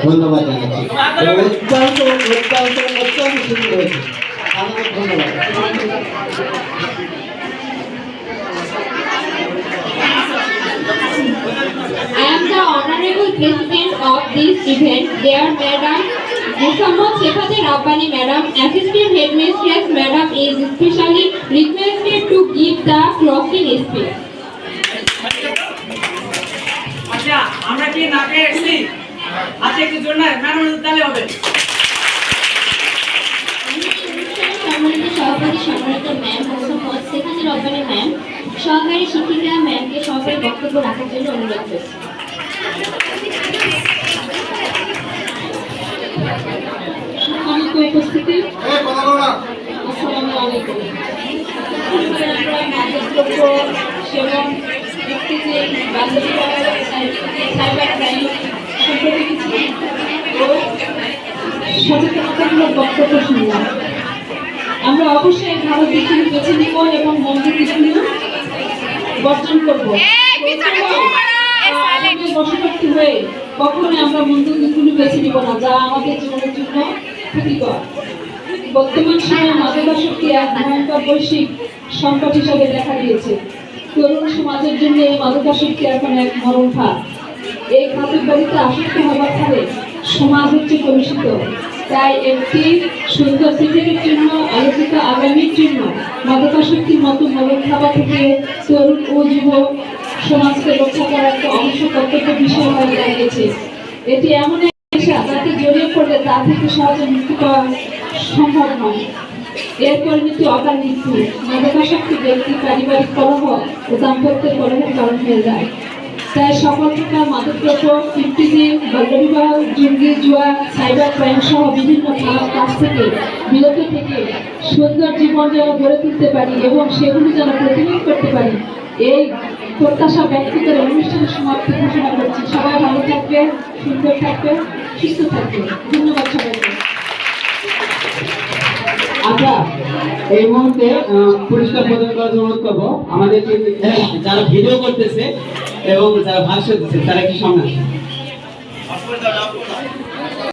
ধন্যবাদ জানাচ্ছি। অত্যন্ত সুন্দর হয়েছে। ধন্যবাদ। I am the honorable president of this event. Dear Madam Muhammad Shefati Rabbani Madam, Assistant Headmistress Madam is specially requested to give the closing speech. আচ্ছা আমরা কি না পেয়ে এসেছি? আচ্ছা একটু জোর না ম্যাডাম তাহলে হবে। সম্মানিত সভাপতি সম্মানিত ম্যাম মোহাম্মদ শেফাতি রব্বানী ম্যাম, সহকারী শিক্ষিকা ম্যামকে সবাই বক্তব্য রাখার জন্য অনুরোধ করছি। সম্মানিত উপস্থিতি, আসসালামু আলাইকুম। সেবন সাইবার ক্রাইম সম্পর্কে কিছু সচেতনতামূলক বক্তব্য শুনলাম। আমরা অবশ্যই ভালো দিকগুলো বেছে নিব এবং মন্দ দিকগুলো বর্জন করবো। বশবর্তী হয়ে কখনোই আমরা মন্দ দিকগুলো বেছে নিব না, যা আমাদের জীবনের জন্য ক্ষতিকর। বর্তমান সময়ে মাদকাসক্তি এক ভয়ঙ্কর বৈশ্বিক সংকট হিসাবে দেখা দিয়েছে। তরুণ সমাজের জন্য এই মাদকাসক্তি এখন এক মরণ ফাঁদ। এই খাতের বাড়িতে আসক্ত হবার ফলে সমাজ হচ্ছে কলুষিত। তাই একটি সুন্দর পৃথিবীর জন্য, আলোকিত আগামীর জন্য মাদকাসক্তির মতো মরণ খাবার থেকে তরুণ ও যুব সমাজকে রক্ষা করার একটা অংশ কর্তব্য বিষয় হয়ে দাঁড়িয়েছে। এটি এমন এক পেশা যাতে জড়িয়ে পড়লে তা থেকে সহজে মুক্তি পাওয়া সম্ভব নয়। এর পরিণতি অকাল মৃত্যু। মাদকাসক্তি ব্যক্তি পারিবারিক কলহ ও দাম্পত্যের কলহের কারণ হয়ে যায়। তাই সকল প্রকার মাদকদ্রব্য, ইফটিজিং, বাল্যবিবাহ, জঙ্গি, জুয়া, সাইবার ক্রাইম সহ বিভিন্ন খারাপ কাজ থেকে বিরত থেকে সুন্দর জীবন যেন গড়ে তুলতে পারি এবং সেগুলি যেন প্রতিরোধ করতে পারি, এই প্রত্যাশা ব্যক্ত করে অনুষ্ঠানের সমাপ্তি ঘোষণা করছি। সবাই ভালো থাকবে, সুন্দর থাকবে, সুস্থ থাকবে। ধন্যবাদ সবাইকে। আচ্ছা, এই মুহূর্তে পুরস্কার প্রদান করার জন্য অনুরোধ করবো আমাদের যারা ভিডিও করতেছে এবং যারা ভাষ্য দিচ্ছে তারা কি সামনে আসে।